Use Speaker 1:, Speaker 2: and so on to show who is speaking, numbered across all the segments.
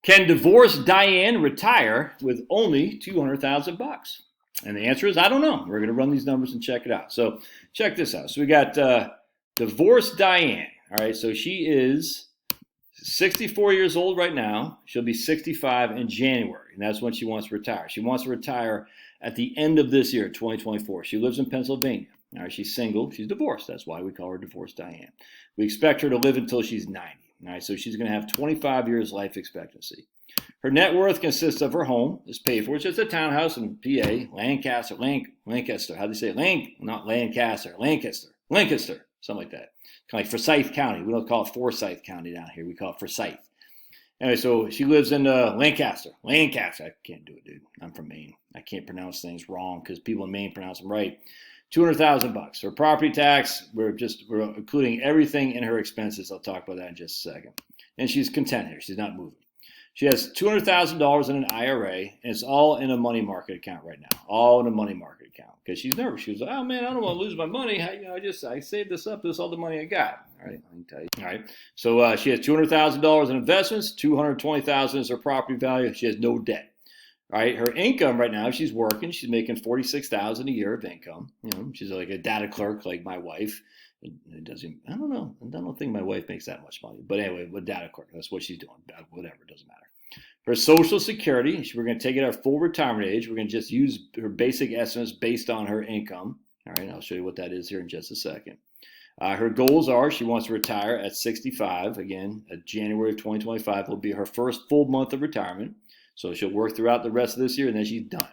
Speaker 1: Can divorced Diane retire with only $200,000? And the answer is, I don't know. We're going to run these numbers and check it out. So check this out. So we got divorced Diane. All right, so she is 64 years old right now. She'll be 65 in January, and that's when she wants to retire. She wants to retire at the end of this year, 2024. She lives in Pennsylvania. All right, she's single. She's divorced. That's why we call her divorced Diane. We expect her to live until she's 90. All right, so she's going to have 25 years life expectancy. Her net worth consists of her home, is paid for. It's just a townhouse in PA, Lancaster. How do you say it? Not Lancaster, Lancaster, something like that. Kind of like Forsyth County. We don't call it Forsyth County down here. We call it Forsyth. Anyway, so she lives in Lancaster. I can't do it, dude. I'm from Maine. I can't pronounce things wrong because people in Maine pronounce them right. $200,000. Her property tax, we're including everything in her expenses. I'll talk about that in just a second. And she's content here. She's not moving. She has $200,000 in an IRA, and it's all in a money market account right now. All in a money market account because she's nervous. She was like, "Oh man, I don't want to lose my money. I saved this up. This is all the money I got." All right, I can tell you. All right, so she has $200,000 in investments. $220,000 is her property value. She has no debt. All right, her income right now, she's working. She's making $46,000 a year of income. She's like a data clerk, like my wife. It doesn't. I don't know. I don't think my wife makes that much money. But anyway, with data clerk, that's what she's doing. Whatever, it doesn't matter. Her Social Security, we're going to take it at her full retirement age. We're going to just use her basic estimates based on her income. All right, I'll show you what that is here in just a second. Her goals are she wants to retire at 65. Again, January of 2025 will be her first full month of retirement. So she'll work throughout the rest of this year, and then she's done.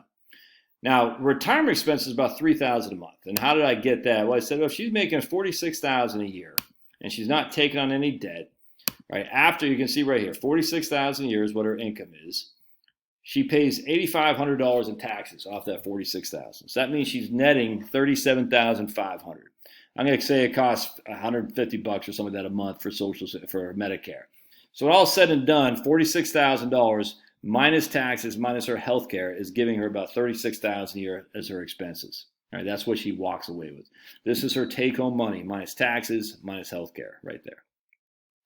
Speaker 1: Now, retirement expense is about $3,000 a month. And how did I get that? Well, I said, well, if she's making $46,000 a year and she's not taking on any debt, right? After, you can see right here, $46,000 a year is what her income is. She pays $8,500 in taxes off that $46,000. So that means she's netting $37,500. I'm going to say it costs $150 or something like that a month for Medicare. So all said and done, $46,000 minus taxes, minus her health care, is giving her about $36,000 a year as her expenses. All right, that's what she walks away with. This is her take-home money, minus taxes, minus health care, right there.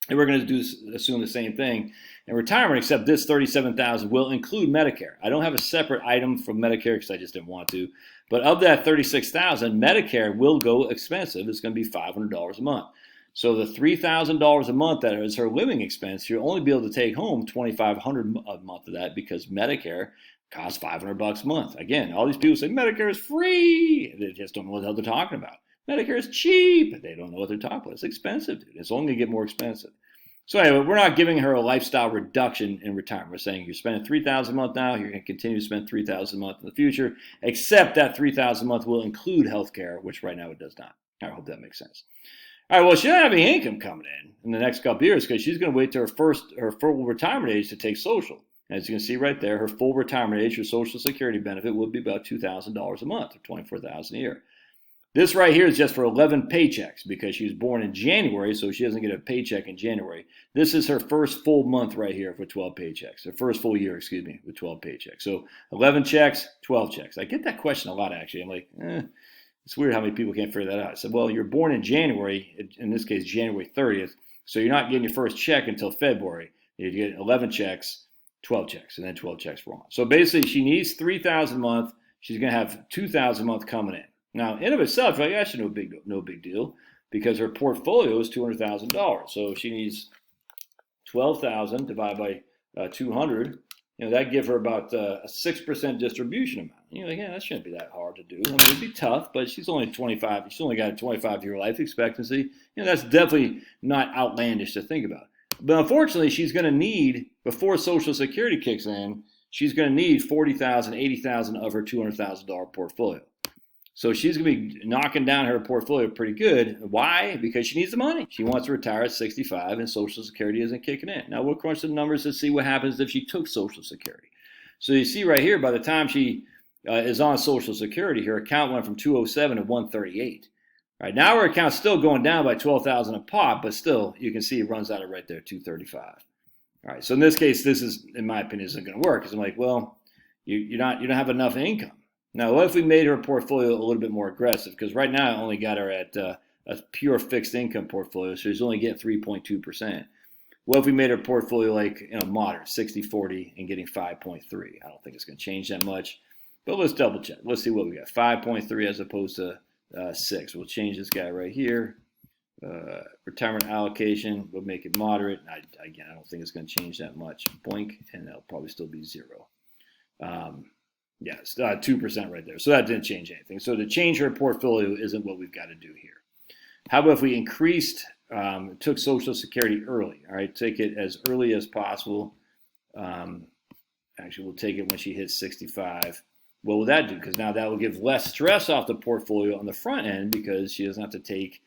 Speaker 1: And we're going to assume the same thing in retirement, except this $37,000 will include Medicare. I don't have a separate item for Medicare because I just didn't want to. But of that $36,000, Medicare will go expensive. It's going to be $500 a month. So the $3,000 a month that is her living expense, you'll only be able to take home $2,500 a month of that because Medicare costs $500 a month. Again, all these people say Medicare is free. They just don't know what the hell they're talking about. Medicare is cheap. They don't know what they're talking about. It's expensive, dude. It's only going to get more expensive. So anyway, we're not giving her a lifestyle reduction in retirement. We're saying you're spending $3,000 a month now. You're going to continue to spend $3,000 a month in the future, except that $3,000 a month will include health care, which right now it does not. I hope that makes sense. All right, well, she doesn't have any income coming in the next couple of years because she's going to wait to her full retirement age to take social. As you can see right there, her full retirement age, her Social Security benefit would be about $2,000 a month or $24,000 a year. This right here is just for 11 paychecks because she was born in January, so she doesn't get a paycheck in January. This is her first full month right here for 12 paychecks. Her first full year, with 12 paychecks. So 11 checks, 12 checks. I get that question a lot, actually. I'm like, it's weird how many people can't figure that out. I said, well, you're born in January, in this case, January 30th, so you're not getting your first check until February. You get 11 checks, 12 checks, and then 12 checks for a month. So basically, she needs $3,000 a month. She's going to have $2,000 a month coming in. Now, in of itself, like, that's no big deal because her portfolio is $200,000. So she needs $12,000 divided by 200. That give her about a 6% distribution amount. Again, that shouldn't be that hard to do. I mean, it'd be tough, but she's only 25. She's only got a 25-year life expectancy. That's definitely not outlandish to think about. But unfortunately, she's going to need, before Social Security kicks in, she's going to need $40,000, $80,000 of her $200,000 portfolio. So she's going to be knocking down her portfolio pretty good. Why? Because she needs the money. She wants to retire at 65 and Social Security isn't kicking in. Now we'll crunch the numbers to see what happens if she took Social Security. So you see right here, by the time she is on Social Security, her account went from 207 to 138. All right, now her account's still going down by 12,000 a pop, but still you can see it runs out of right there, 235. All right, so in this case, this is, in my opinion, isn't going to work because I'm like, well, you don't have enough income. Now, what if we made her portfolio a little bit more aggressive? Because right now I only got her at a pure fixed income portfolio, so she's only getting 3.2%. What if we made our portfolio like moderate, 60-40, and getting 5.3? I don't think it's going to change that much, but let's double check. Let's see what we got. 5.3 as opposed to 6. We'll change this guy right here. Retirement allocation, we'll make it moderate. Again, I don't think it's going to change that much. Blink, and that'll probably still be 0. Yes, 2% right there. So that didn't change anything. So to change her portfolio isn't what we've got to do here. How about if we increased, took Social Security early? All right, take it as early as possible. Actually, we'll take it when she hits 65. What will that do? Because now that will give less stress off the portfolio on the front end because she doesn't have to take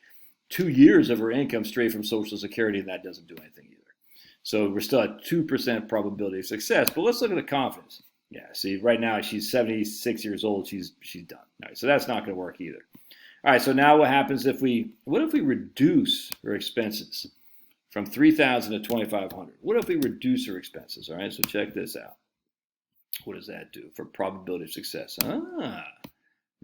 Speaker 1: 2 years of her income straight from Social Security, and that doesn't do anything either. So we're still at 2% probability of success. But let's look at the confidence. Yeah, see, right now she's 76 years old. She's done. All right, so that's not going to work either. All right, so now what happens if we reduce her expenses from $3,000 to $2,500? What if we reduce her expenses? All right, so check this out. What does that do for probability of success?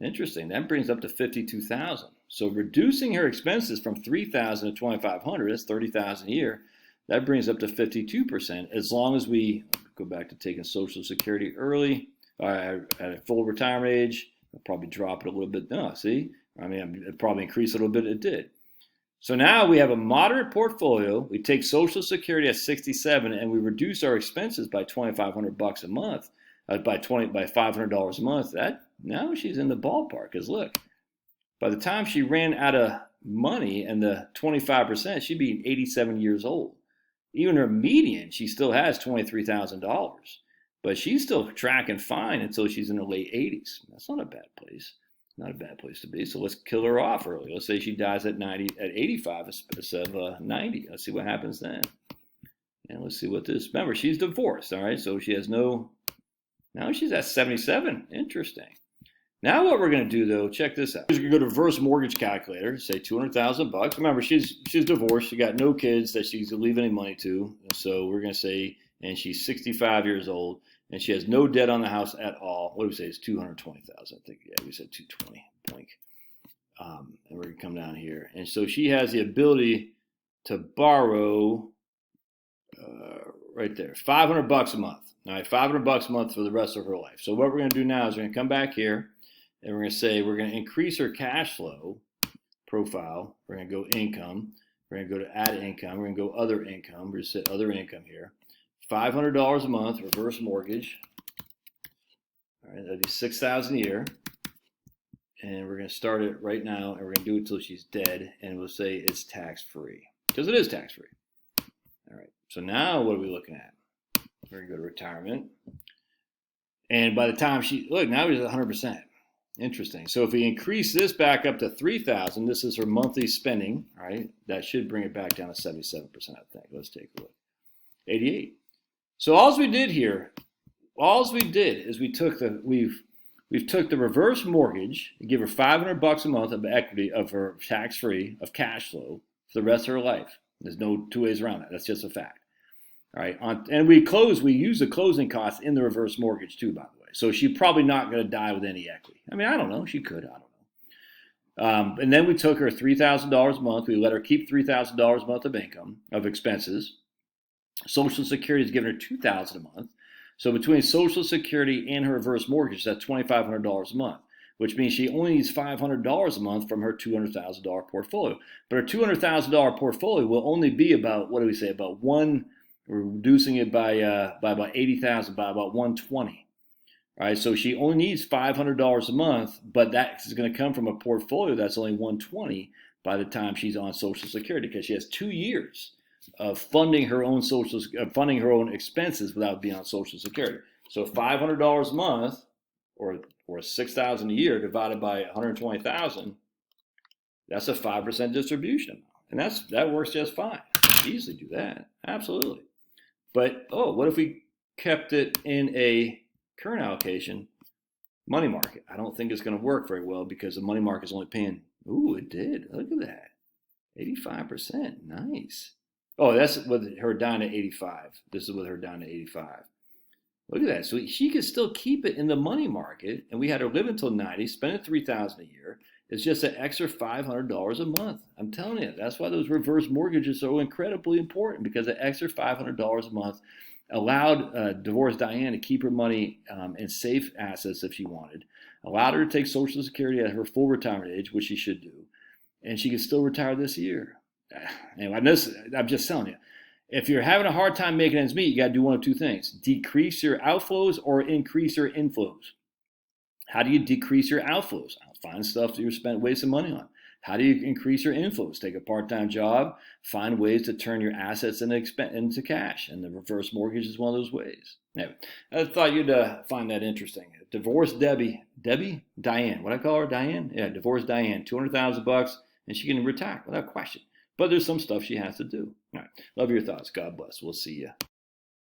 Speaker 1: Interesting. That brings up to $52,000. So reducing her expenses from $3,000 to $2,500, that's $30,000 a year. That brings up to 52%. As long as we go back to taking Social Security early, at a full retirement age, I'll probably drop it a little bit. No, see, I mean, it probably increased a little bit. It did. So now we have a moderate portfolio. We take Social Security at 67, and we reduce our expenses by $2,500 a month, by $500 a month. That now she's in the ballpark. Because look, by the time she ran out of money and the 25%, she'd be 87 years old. Even her median, she still has $23,000, but she's still tracking fine until she's in her late 80s. That's not a bad place. Not a bad place to be. So let's kill her off early. Let's say she dies at 85 instead of 90. Let's see what happens then. And let's see what this. Remember, she's divorced. All right, so she has no. Now she's at 77. Interesting. Now what we're going to do though, check this out. We're going to go to reverse mortgage calculator, say $200,000. Remember, she's divorced. She got no kids that she's leaving any money to. So we're going to say, and she's 65 years old, and she has no debt on the house at all. What do we say? It's $220,000. I think. Yeah, we said 220. Blink. And we're going to come down here, and so she has the ability to borrow right there, $500 a month. All right, $500 a month for the rest of her life. So what we're going to do now is we're going to come back here. And we're going to say we're going to increase her cash flow profile. We're going to go income. We're going to go to add income. We're going to go other income. We're going to set other income here. $500 a month, reverse mortgage. All right, that'd be $6,000 a year. And we're going to start it right now, and we're going to do it until she's dead. And we'll say it's tax-free, because it is tax-free. All right, so now what are we looking at? We're going to go to retirement. And by the time now she's at 100%. Interesting. So if we increase this back up to $3,000, this is her monthly spending, all right? That should bring it back down to 77%, I think. Let's take a look. 88. So all we did here, is we took we've took the reverse mortgage and give her $500 a month of equity of her tax-free of cash flow for the rest of her life. There's no two ways around that. That's just a fact. All right. And we use the closing costs in the reverse mortgage too, by the way. So she's probably not going to die with any equity. I mean, I don't know. She could. I don't know. And then we took her $3,000 a month. We let her keep $3,000 a month of income, of expenses. Social Security is giving her $2,000 a month. So between Social Security and her reverse mortgage, that's $2,500 a month, which means she only needs $500 a month from her $200,000 portfolio. But her $200,000 portfolio will only be about, what do we say, about we're reducing it by about $80,000, by about $120. All right, so she only needs $500 a month, but that is going to come from a portfolio that's only $120 by the time she's on Social Security, because she has 2 years of funding her own expenses without being on Social Security. So $500 a month, or $6,000 a year divided by $120,000, that's a 5% distribution amount, and that works just fine. You can easily do that, absolutely. But what if we kept it in a current allocation money market? I don't think it's going to work very well because the money market is only paying. Ooh, it did. Look at that. 85%. Nice. Oh, that's with her down to 85. This is with her down to 85. Look at that. So she could still keep it in the money market, and we had her live until 90, spend $3,000 a year, It's just an extra $500 a month. I'm telling you, that's why those reverse mortgages are so incredibly important, because the extra $500 a month allowed divorced Diane to keep her money in safe assets if she wanted, allowed her to take Social Security at her full retirement age, which she should do, and she can still retire this year. Anyway, I'm just telling you, if you're having a hard time making ends meet, you got to do one of two things: decrease your outflows or increase your inflows. How do you decrease your outflows? Find stuff that you're wasting money on. How do you increase your inflows? Take a part-time job, find ways to turn your assets into cash, and the reverse mortgage is one of those ways. Anyway, I thought you'd find that interesting. Divorced Diane, what I call her, Diane? Yeah, divorced Diane, $200,000, and she can retire without question. But there's some stuff she has to do. All right, love your thoughts. God bless. We'll see you.